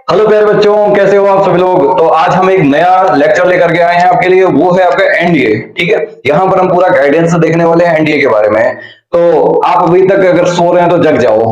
Hello प्यारे बच्चों, कैसे हो आप सभी लोग। तो आज हम एक नया लेक्चर लेकर के आए हैं आपके लिए, वो है आपका एनडीए। ठीक है, यहाँ पर हम पूरा गाइडेंस देखने वाले हैं एनडीए के बारे में। तो आप अभी तक अगर सो रहे हैं तो जग जाओ।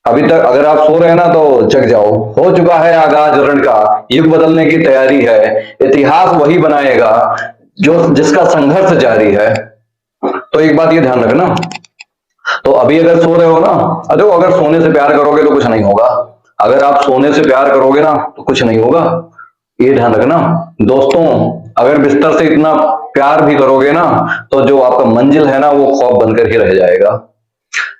अभी तक अगर आप सो रहे हैं ना तो जग जाओ। हो चुका है आगाज रण का, युग बदलने की तैयारी है। इतिहास वही बनाएगा जो जिसका संघर्ष जारी है। तो एक बात ये ध्यान रखना। तो अभी अगर सो रहे हो ना, देखो अगर सोने से प्यार करोगे तो कुछ नहीं होगा। अगर आप सोने से प्यार करोगे ना तो कुछ नहीं होगा, ये ध्यान रखना। दोस्तों, अगर बिस्तर से इतना प्यार भी करोगे ना तो जो आपका मंजिल है ना वो खौफ बनकर ही रह जाएगा।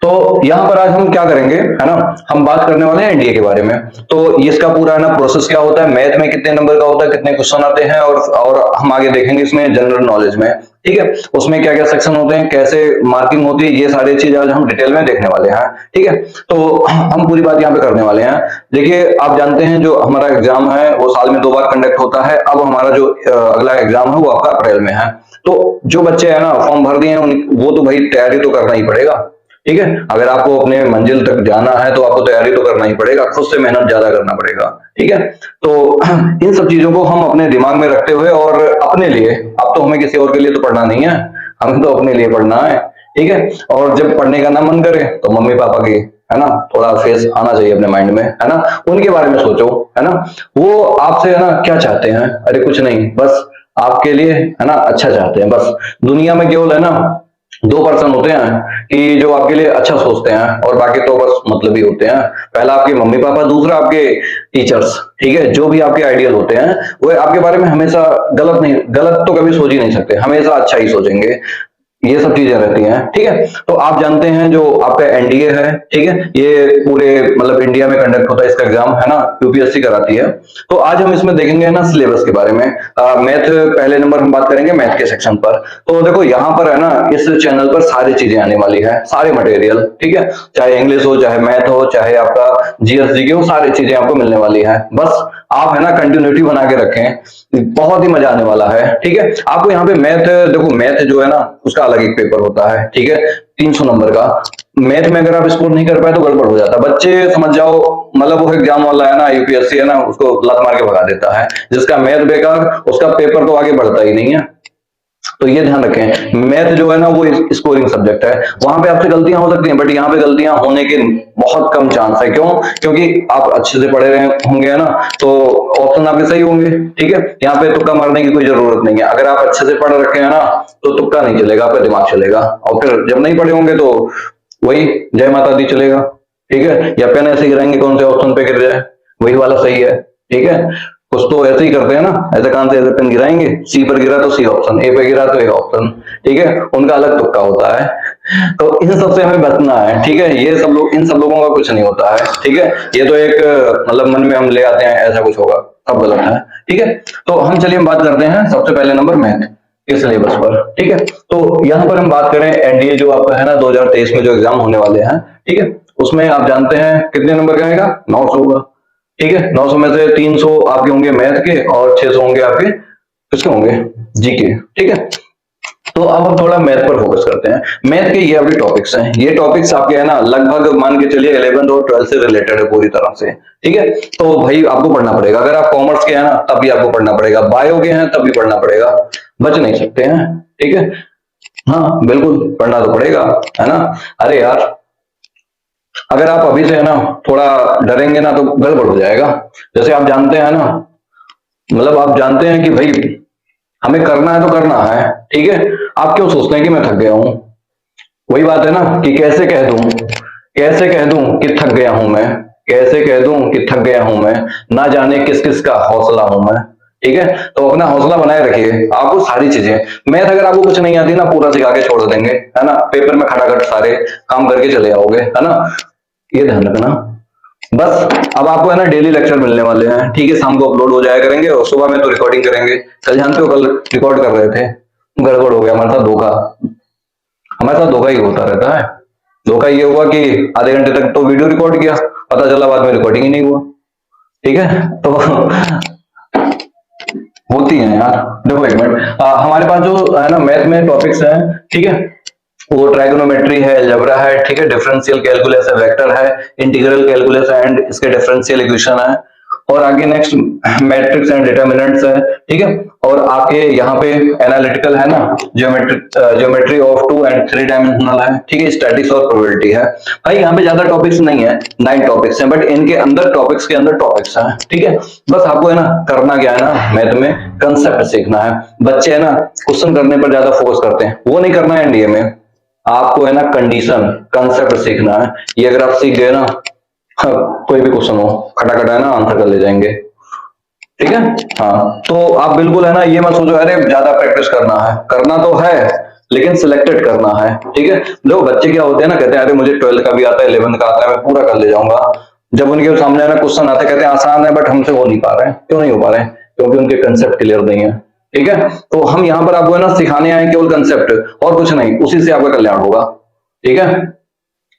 तो यहाँ पर आज हम क्या करेंगे, है ना, हम बात करने वाले हैं एनडीए के बारे में। तो इसका पूरा है ना प्रोसेस क्या होता है, मैथ में कितने नंबर का होता है, कितने क्वेश्चन आते हैं, और हम आगे देखेंगे इसमें जनरल नॉलेज में। ठीक है, उसमें क्या क्या सेक्शन होते हैं, कैसे मार्किंग होती है, ये सारी चीजें आज हम डिटेल में देखने वाले हैं। ठीक है, तो हम पूरी बात यहाँ पे करने वाले हैं। देखिए, आप जानते हैं जो हमारा एग्जाम है वो साल में 2 बार कंडक्ट होता है। अब हमारा जो अगला एग्जाम है वो आपका अप्रैल में है। तो जो बच्चे है ना फॉर्म भर दिए हैं वो तो भाई तैयारी तो करना ही पड़ेगा। ठीक है, अगर आपको अपने मंजिल तक जाना है तो आपको तैयारी तो करना ही पड़ेगा, खुद से मेहनत ज्यादा करना पड़ेगा। ठीक है, तो इन सब चीजों को हम अपने दिमाग में रखते हुए और अपने लिए, अब तो हमें किसी और के लिए तो पढ़ना नहीं है, हमें तो अपने लिए पढ़ना है। ठीक है, और जब पढ़ने का ना मन करे तो मम्मी पापा की, है ना, थोड़ा फेस आना चाहिए अपने माइंड में, है ना, उनके बारे में सोचो, है ना। वो आपसे है ना क्या चाहते हैं, अरे कुछ नहीं, बस आपके लिए है ना अच्छा चाहते हैं। बस दुनिया में केवल है ना 2 पर्सन होते हैं कि जो आपके लिए अच्छा सोचते हैं, और बाकी तो बस मतलब ही होते हैं। पहला आपके मम्मी पापा, दूसरा आपके टीचर्स। ठीक है, जो भी आपके आइडियल होते हैं वो आपके बारे में हमेशा गलत नहीं, गलत तो कभी सोच ही नहीं सकते, हमेशा अच्छा ही सोचेंगे। ये सब चीजें रहती हैं। ठीक है, तो आप जानते हैं जो आपका एनडीए है, ठीक है, ये पूरे मतलब इंडिया में कंडक्ट होता है इसका एग्जाम, है ना, यूपीएससी कराती है। तो आज हम इसमें देखेंगे ना सिलेबस के बारे में। मैथ पहले नंबर हम बात करेंगे मैथ के सेक्शन पर। तो देखो यहाँ पर है ना इस चैनल पर सारी चीजें आने वाली है, सारे मटेरियल। ठीक है, चाहे इंग्लिश हो, चाहे मैथ हो, चाहे आपका जीएस जीके हो, सारी चीजें आपको मिलने वाली है। बस आप है ना कंटिन्यूटी बना के रखें, बहुत ही मजा आने वाला है। ठीक है, आपको यहाँ पे मैथ, देखो मैथ जो है ना उसका अलग एक पेपर होता है। ठीक है, 300 नंबर का। मैथ में अगर आप स्कोर नहीं कर पाए तो गड़बड़ हो जाता है, बच्चे समझ जाओ, मतलब वो एग्जाम वाला है ना यूपीएससी है ना उसको लत मार के भगा देता है। जिसका मैथ बेकार उसका पेपर तो आगे बढ़ता ही नहीं है। तो ये ध्यान रखें, मैथ जो है ना वो स्कोरिंग सब्जेक्ट है, वहां पे आपसे गलतियां हो सकती हैं, बट यहाँ पे गलतियां होने के बहुत कम चांस है। क्यों? क्योंकि आप अच्छे से पढ़े रहे होंगे, है ना, तो ऑप्शन आपके सही होंगे। ठीक है, यहाँ पे तुक्का मारने की कोई जरूरत नहीं है। अगर आप अच्छे से पढ़ रखे हैं ना तो तुक्का नहीं चलेगा, आपका दिमाग चलेगा। और फिर जब नहीं पढ़े होंगे तो वही जय माता दी चलेगा। ठीक है, या पेन ऐसे गिराएंगे कौन से ऑप्शन पे गिर जाए, वही वाला सही है। ठीक है, कुछ तो ऐसे ही करते हैं ना, ऐसे कान से ऐसे पेन गिराएंगे, सी पर गिरा तो सी ऑप्शन, ए पे गिरा तो ए ऑप्शन। ठीक है, उनका अलग तुक्का होता है। तो इन सब से हमें बचना है। ठीक है, ये सब लोग, इन सब लोगों का कुछ नहीं होता है। ठीक है, ये तो एक मतलब मन में हम ले आते हैं ऐसा कुछ होगा, सब गलत है। ठीक है, तो हम चलिए हम बात करते हैं सबसे पहले नंबर मैथ के सिलेबस पर। ठीक है, तो यहाँ पर हम बात करें एनडीए जो आपका है ना 2023 में जो एग्जाम होने वाले हैं। ठीक है, उसमें आप जानते हैं कितने नंबर का आएगा, 900 होगा। ठीक है, 900 में से 300 आपके होंगे मैथ के और 600 होंगे आपके किसके होंगे, जीके। ठीक है, तो अब हम थोड़ा मैथ पर फोकस करते हैं। मैथ के ये अभी टॉपिक्स हैं, ये टॉपिक्स आपके है ना लगभग मान के चलिए 11th और 12th से रिलेटेड है पूरी तरह से। ठीक है, तो भाई आपको पढ़ना पड़ेगा। अगर आप कॉमर्स के हैं ना तब भी आपको पढ़ना पड़ेगा, बायो के हैं तब भी पढ़ना पड़ेगा, बच नहीं सकते हैं। ठीक है, हाँ बिल्कुल पढ़ना तो पड़ेगा, है ना। अरे यार, अगर आप अभी से है ना थोड़ा डरेंगे ना तो गड़बड़ हो जाएगा। जैसे आप जानते हैं ना, मतलब आप जानते हैं कि भाई हमें करना है तो करना है। ठीक है, आप क्यों सोचते हैं कि मैं थक गया हूं। वही बात है ना कि कैसे कह दूं, कैसे कह दूं कि थक गया हूं मैं, कैसे कह दूं कि थक गया हूं मैं, ना जाने किस किस का हौसला हूं मैं। ठीक है, तो अपना हौसला बनाए रखिए। आपको सारी चीजें, मैथ अगर आपको कुछ नहीं आती ना पूरा सिखा के छोड़ देंगे, है ना, पेपर में खटाखट सारे काम करके चले आओगे, है ना, ये ध्यान रखना। बस अब आपको है ना डेली लेक्चर मिलने वाले हैं। ठीक है, शाम को अपलोड हो जाया करेंगे और सुबह में तो रिकॉर्डिंग करेंगे। कल जानते हो कल रिकॉर्ड कर रहे थे, गड़बड़ हो गया हमारे साथ, धोखा, हमारे साथ धोखा ही होता रहता है। धोखा ये हुआ कि आधे घंटे तक तो वीडियो रिकॉर्ड किया, पता चला बाद में रिकॉर्डिंग ही नहीं हुआ। ठीक है, तो होती है यार। देखो एक मिनट, हमारे पास जो है ना मैथ में टॉपिक्स हैं, ठीक है, वो ट्राइगोनोमेट्री है, अलजेब्रा है, ठीक है, डिफरेंशियल कैलकुलस है, वेक्टर है, इंटीग्रल कैलकुलस है एंड इसके डिफरेंशियल इक्वेशन है, और आगे नेक्स्ट मैट्रिक्स एंड डिटर्मिनेंट्स है, ठीक है। और आपके यहाँ पे एनालिटिकल है ना, ज्योमेट्री ऑफ 2 एंड 3 डायमेंशनल है, ठीक है। स्टैटिक्स और प्रोबेबिलिटी है। भाई यहाँ पे ज्यादा टॉपिक्स नहीं है, 9 टॉपिक्स हैं, बट इनके अंदर टॉपिक्स के अंदर टॉपिक्स हैं, ठीक है। बस आपको है ना करना क्या है ना, मैथ में कंसेप्ट सीखना है। बच्चे है ना क्वेश्चन करने पर ज्यादा फोकस करते हैं, वो नहीं करना है एनडीए में। आपको है ना कंडीशन कंसेप्ट सीखना है। ये अगर आप सीख गए ना, हाँ, कोई भी क्वेश्चन हो खटाखट है ना आंसर कर ले जाएंगे, ठीक है। हाँ, तो आप बिल्कुल है ना ये मत सोचो अरे ज्यादा प्रैक्टिस करना है, करना तो है लेकिन सिलेक्टेड करना है, ठीक है। देखो बच्चे क्या होते हैं ना, कहते हैं अरे मुझे 12th का भी आता है, 11th का आता है, मैं पूरा कर ले जाऊंगा। जब उनके सामने है ना क्वेश्चन आते कहते हैं आसान है, बट हमसे हो नहीं पा रहे हैं। क्यों नहीं हो पा रहे हैं? क्योंकि उनके कंसेप्ट क्लियर नहीं है, ठीक है। तो हम यहाँ पर आपको है ना सिखाने आए केवल कंसेप्ट और कुछ नहीं, उसी से आपका कल्याण होगा, ठीक है।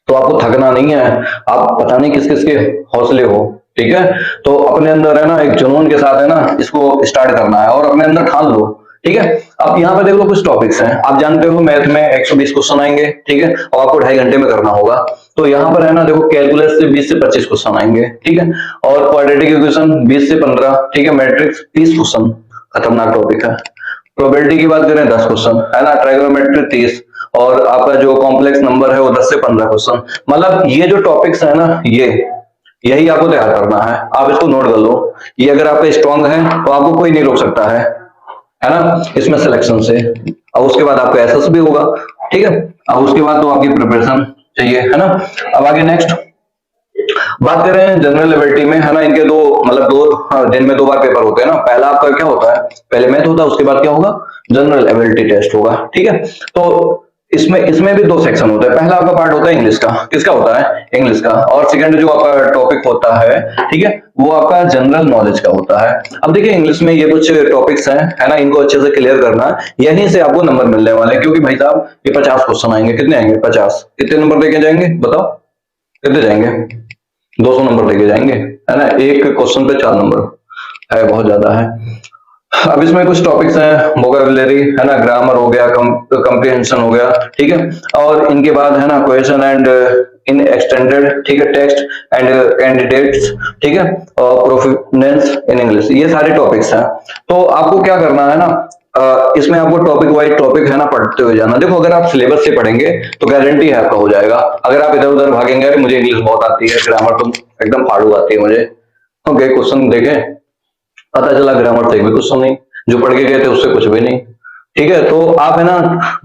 तो आपको थकना नहीं है, आप पता नहीं किस किस के हौसले हो, ठीक है। तो अपने अंदर है ना एक जुनून के साथ है ना इसको स्टार्ट करना है और अपने अंदर ठान लो, ठीक है। अब यहाँ पे देख लो कुछ टॉपिक्स हैं, आप जानते हो मैथ में 120 क्वेश्चन आएंगे, ठीक है, और आपको 2.5 घंटे में करना होगा। तो यहाँ पर है ना देखो कैलकुलस से 20 से 25 क्वेश्चन आएंगे, ठीक है, और क्वाड्रेटिक इक्वेशन 20 से 15, ठीक है, मैट्रिक्स 30 क्वेश्चन, खतरनाक टॉपिक है। प्रोबेबिलिटी की बात करें 10 क्वेश्चन है ना, ट्राइगोनोमेट्री 30, और आपका जो कॉम्प्लेक्स नंबर है वो 10 से 15 क्वेश्चन। मतलब ये जो टॉपिक्स है ना यही आपको तैयार करना है। आप इसको नोट कर लो, ये अगर आपका स्ट्रांग है तो आपको कोई नहीं रोक सकता है ना, इसमें सिलेक्शन से। अब उसके बाद आपका एसएस भी होगा, ठीक है। अब उसके बाद तो आपकी प्रिपरेशन चाहिए, है ना। अब आगे नेक्स्ट बात करें जनरल एबिलिटी में, है ना, इनके दो मतलब दिन में 2 बार पेपर होते हैं ना। पहला आपका क्या होता है, पहले मैथ होता है, उसके बाद क्या होगा, जनरल एबिलिटी टेस्ट होगा, ठीक है। तो इसमें भी 2 सेक्शन होते हैं। पहला आपका पार्ट होता है इंग्लिश का, किसका होता है, इंग्लिश का, और सेकंड जो आपका टॉपिक होता है, ठीक है, वो आपका जनरल नॉलेज का होता है। अब देखिए इंग्लिश में ये कुछ टॉपिक्स हैं, है ना, इनको अच्छे से क्लियर करना, यहीं से आपको नंबर मिलने वाले हैं। क्योंकि भाई साहब ये 50 क्वेश्चन आएंगे, कितने आएंगे, 50, कितने नंबर देके जाएंगे बताओ, कितने जाएंगे, 200 नंबर लेके जाएंगे, है ना। एक क्वेश्चन पे 4 नंबर है, बहुत ज्यादा है। अब इसमें कुछ टॉपिक्स हैं, वोकैबुलरी है ना, ग्रामर हो गया, कंप्रीहेंशन हो गया, ठीक है। और इनके बाद है ना क्वेश्चन एंड इन एक्सटेंडेड, ठीक है, टेक्स्ट एंड कैंडिडेट्स, ठीक है, और प्रोफिशिएंसी इन इंग्लिश, ये सारे टॉपिक्स हैं। तो आपको क्या करना है ना, इसमें आपको टॉपिक वाइज टॉपिक है ना पढ़ते हुए जाना। देखो अगर आप सिलेबस से पढ़ेंगे तो गारंटी है आपका हो जाएगा। अगर आप इधर उधर भागेंगे, अरे मुझे इंग्लिश बहुत आती है, ग्रामर तो एकदम फाड़ू आती है मुझे, ओके, क्वेश्चन देखे पता चला ग्रामर से भी क्वेश्चन नहीं, जो पढ़ के गए थे उससे कुछ भी नहीं, ठीक है। तो आप है ना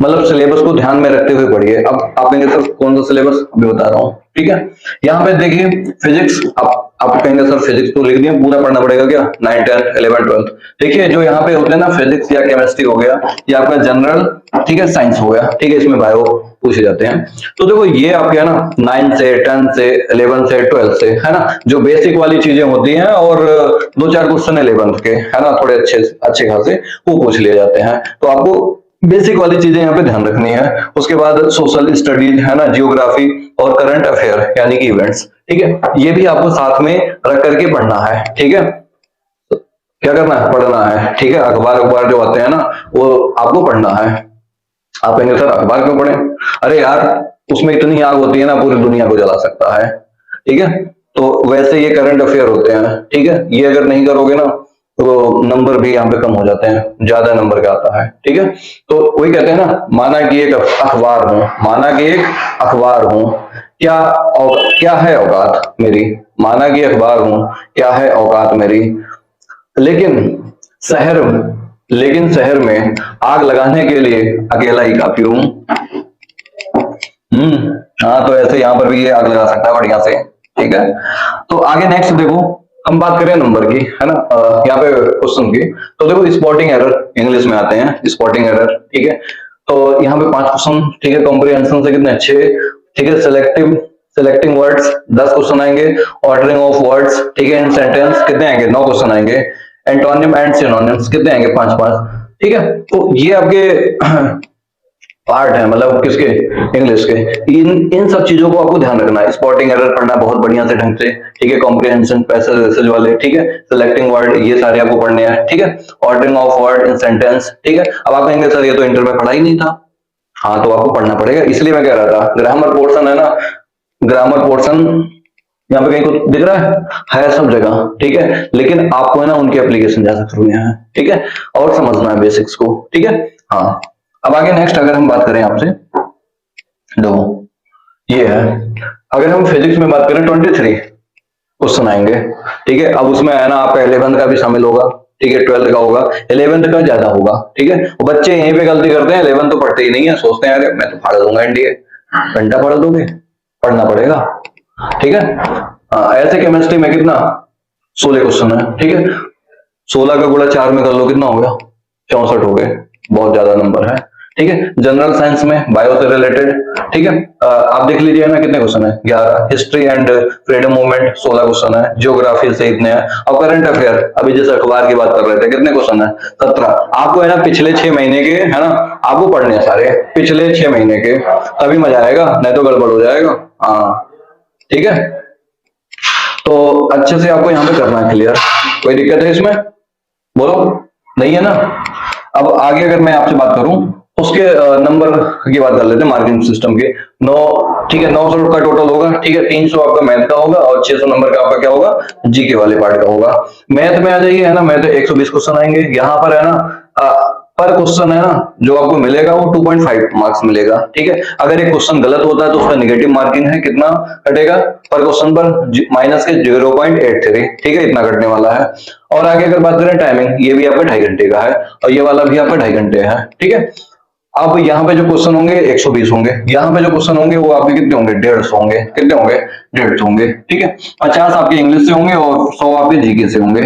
मतलब सिलेबस को ध्यान में रखते हुए पढ़िए। अब आप कहेंगे सर कौन सा सिलेबस, अभी बता रहा हूँ, ठीक है। यहाँ पे देखिए फिजिक्स, आप कहेंगे सर फिजिक्स तो लिख दिया, पूरा पढ़ना पड़ेगा क्या, 9, 10, 11, 12। देखिए जो यहाँ पे होते हैं ना फिजिक्स या केमिस्ट्री हो गया, या आपका जनरल, ठीक है, साइंस हो गया, ठीक है, इसमें बायो पूछे जाते हैं। तो देखो ये आपके है ना 9 से 10 से 11 से 12 से, है ना, जो बेसिक वाली चीजें होती हैं, और 2-4 क्वेश्चन 11th के, है ना, थोड़े अच्छे खासे वो पूछ लिए जाते हैं। तो आपको बेसिक वाली चीजें यहाँ पे ध्यान रखनी है। उसके बाद सोशल स्टडीज, है ना, जियोग्राफी और करंट अफेयर यानी कि इवेंट्स, ठीक है, ये भी आपको साथ में रख करके पढ़ना है, ठीक है। क्या करना है, पढ़ना है, ठीक है। अखबार जो आते हैं ना वो आपको पढ़ना है। आप कहेंगे सर अखबार क्यों पढ़े, अरे यार उसमें इतनी आग होती है ना पूरी दुनिया को जला सकता है, ठीक है। तो वैसे ये करंट अफेयर होते हैं, ठीक है, ये अगर नहीं करोगे ना तो नंबर भी यहाँ पे कम हो जाते हैं, ज्यादा नंबर का आता है, ठीक है। तो वही कहते हैं ना, माना कि एक अखबार हूं, माना कि एक अखबार हूं, क्या है औकात मेरी, माना कि अखबार हूं, क्या है औकात मेरी, लेकिन शहर शहर में आग लगाने के लिए अकेला ही काफी हूं। हाँ, तो ऐसे यहाँ पर भी ये आग लगा सकता है बढ़िया से, ठीक है। तो आगे नेक्स्ट देखो, हम बात करें नंबर की, है ना, यहाँ पे क्वेश्चन की। तो देखो स्पॉटिंग एरर इंग्लिश में आते हैं, स्पॉटिंग एरर, ठीक है। तो यहाँ पे 5 क्वेश्चन, ठीक है, कॉम्प्रिहेंशन से कितने 6, ठीक है, सेलेक्टिंग वर्ड्स 10 क्वेश्चन आएंगे, ऑर्डरिंग ऑफ वर्ड्स, ठीक है, इन सेंटेंस कितने आएंगे 9 क्वेश्चन आएंगे, एंटोनिम एंड सिनोनिम्स कितने आएंगे 5-5, ठीक है। तो ये आपके पार्ट है, मतलब किसके, इंग्लिश के। इन सब चीजों को आपको ध्यान रखना है। स्पॉटिंग एरर पढ़ना बहुत बढ़िया से ढंग से, ठीक है, कॉम्प्रिहेंशन, पैसेज वाले, ठीक है, सेलेक्टिंग वर्ड, ये सारे आपको पढ़ने हैं, ठीक है, ordering of word in sentence, ठीक है। अब आप कहेंगे सर ये तो इंटर में पढ़ा ही नहीं था, हाँ तो आपको पढ़ना पड़ेगा, इसलिए मैं कह रहा था ग्रामर पोर्शन है ना, ग्रामर पोर्शन यहाँ पे कहीं को दिख रहा है सब जगह, ठीक है। लेकिन आपको है ना उनके एप्लीकेशन जा सकते हो यहाँ, ठीक है, और समझना है बेसिक्स को, ठीक है। हाँ, अब आगे नेक्स्ट अगर हम बात करें आपसे, दो ये है, अगर हम फिजिक्स में बात करें 23 क्वेश्चन आएंगे, ठीक है। अब उसमें है ना आपका 11th का भी शामिल होगा, ठीक है, 12th का होगा, 11th का ज्यादा होगा, ठीक है। बच्चे यहीं पे गलती करते हैं, 11th तो पढ़ते ही नहीं है, सोचते हैं अरे मैं तो फाड़ दूंगा एनडीए, घंटा पढ़ दोगे, पढ़ना पड़ेगा, ठीक है। ऐसे केमिस्ट्री में कितना 16 क्वेश्चन है, ठीक है। 16 का गुणा 4 में कर लो, कितना हो गया 64 हो गए, बहुत ज्यादा नंबर है, ठीक है। जनरल साइंस में बायो से रिलेटेड, ठीक है, आप देख लीजिए ना कितने क्वेश्चन है, 11। History and freedom movement 16 question है, ज्योग्राफी से इतने हैं। अब करंट अफेयर, अभी जैसे अखबार की बात कर रहे थे, कितने क्वेश्चन है 17। आपको है ना पिछले 6 महीने के, है ना, आपको पढ़ने हैं सारे पिछले 6 महीने के, तभी मजा आएगा, नहीं तो गड़बड़ हो जाएगा। हाँ, ठीक है, तो अच्छे से आपको यहाँ पे करना है क्लियर। कोई दिक्कत है इसमें, बोलो, नहीं है ना। अब आगे अगर मैं आपसे बात करूं, उसके नंबर की बात कर लेते हैं, मार्किंग सिस्टम के 9, ठीक है, 900 का टोटल होगा, ठीक है। 300 आपका मैथ का होगा और 600 नंबर का आपका क्या होगा, जीके वाले पार्ट का होगा। मैथ में आ जाइए, है ना, मैथ 120 क्वेश्चन आएंगे यहाँ पर, है ना, पर क्वेश्चन है ना जो आपको मिलेगा वो 2.5 मार्क्स मिलेगा, ठीक है। अगर एक क्वेश्चन गलत होता है तो उसका नेगेटिव मार्किंग है, कितना कटेगा पर क्वेश्चन पर, माइनस के 0.83, ठीक है, इतना कटने वाला है। और आगे अगर बात करें टाइमिंग, ये भी आपका 2.5 घंटे का है और ये वाला भी आपका 2.5 घंटे है, ठीक है। अब यहाँ पे जो क्वेश्चन होंगे 120 होंगे, यहाँ पे जो क्वेश्चन होंगे वो आपके कितने होंगे, 150 होंगे, कितने होंगे, 150 होंगे, ठीक है। 50 आपके इंग्लिश से होंगे और 100 आपके जीके से होंगे,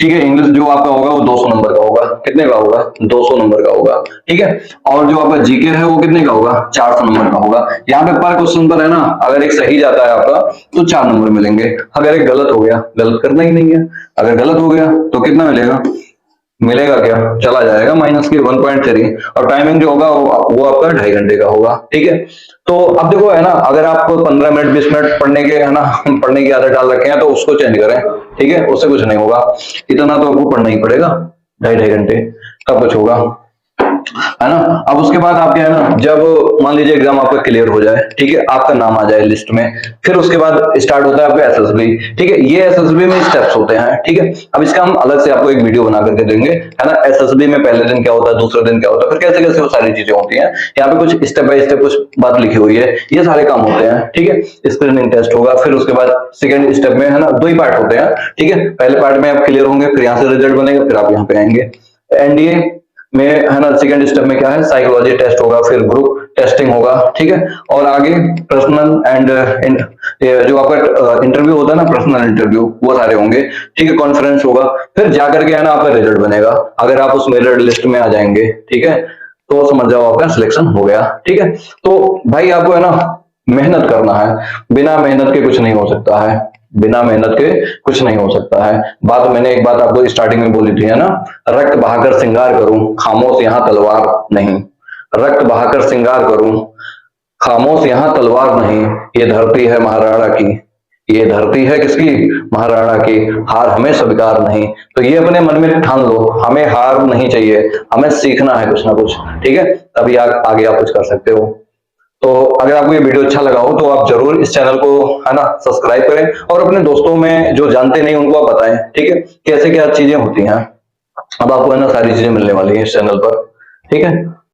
ठीक है। इंग्लिश जो आपका होगा वो 200 नंबर का होगा, कितने का होगा, 200 नंबर का होगा, ठीक है। और जो आपका जीके है वो कितने का होगा, 400 नंबर का होगा। यहाँ पे पर क्वेश्चन पर है ना, अगर एक सही जाता है आपका तो 4 नंबर मिलेंगे, अगर एक गलत हो गया, गलत करना ही नहीं है, अगर गलत हो गया तो कितना मिलेगा, मिलेगा क्या, चला जाएगा माइनस के 1.3। और टाइमिंग जो होगा वो आपका 2.5 घंटे का होगा, ठीक है। तो अब देखो है ना, अगर आप 15 मिनट 20 मिनट पढ़ने के, है ना, पढ़ने की आदत डाल रखे हैं तो उसको चेंज करें, ठीक है, उससे कुछ नहीं होगा, इतना तो आपको पढ़ना ही पड़ेगा, 2.5 घंटे तब कुछ होगा, है ना। अब उसके बाद आपके, है ना, जब मान लीजिए एग्जाम आपका क्लियर हो जाए, ठीक है, आपका नाम आ जाए लिस्ट में, फिर उसके बाद स्टार्ट होता है आपका एसएसबी, ठीक है। ये एसएसबी में स्टेप्स होते हैं, ठीक है। अब इसका हम अलग से आपको एक वीडियो बना करके देंगे, है ना। एसएसबी में पहले दिन क्या होता है, दूसरे दिन क्या होता है, फिर कैसे कैसे वो सारी चीजें होती हैं, यहाँ पे कुछ स्टेप बाय स्टेप कुछ बात लिखी हुई है, ये सारे काम होते हैं, ठीक है। स्क्रीनिंग टेस्ट होगा, फिर उसके बाद सेकंड स्टेप में, है ना, 2 ही पार्ट होते हैं, ठीक है। पहले पार्ट में आप क्लियर होंगे, फिर यहाँ से रिजल्ट बनेगा, फिर आप यहाँ पे आएंगे। एनडीए में, है ना, सेकंड स्टेप में क्या है, साइकोलॉजी टेस्ट होगा, फिर ग्रुप टेस्टिंग होगा, ठीक है। और आगे पर्सनल एंड जो आपका इंटरव्यू होता है ना, पर्सनल इंटरव्यू, वो सारे होंगे, ठीक है। कॉन्फ्रेंस होगा, फिर जाकर के, है ना, आपका रिजल्ट बनेगा। अगर आप उस मेरिट लिस्ट में आ जाएंगे, ठीक है, तो समझ जाओ आपका सिलेक्शन हो गया, ठीक है। तो भाई आपको, है ना, मेहनत करना है, बिना मेहनत के कुछ नहीं हो सकता है, बिना मेहनत के कुछ नहीं हो सकता है। बात मैंने एक बात आपको स्टार्टिंग में बोली थी, है ना, रक्त बहाकर श्रृंगार करूं, खामोश यहां तलवार नहीं, रक्त बहाकर श्रृंगार करूं, खामोश यहां तलवार नहीं, ये धरती है महाराणा की, ये धरती है किसकी, महाराणा की, हार हमें स्वीकार नहीं। तो ये अपने मन में ठान लो, हमें हार नहीं चाहिए, हमें सीखना है कुछ ना कुछ, ठीक है, तभी आगे आप कुछ कर सकते हो। तो अगर आपको ये वीडियो अच्छा लगा हो तो आप जरूर इस चैनल को, है ना, सब्सक्राइब करें और अपने दोस्तों में जो जानते नहीं उनको आप बताएं, ठीक है, कैसे क्या चीजें होती हैं। अब आपको, है ना, सारी चीजें मिलने वाली है इस चैनल पर, ठीक है।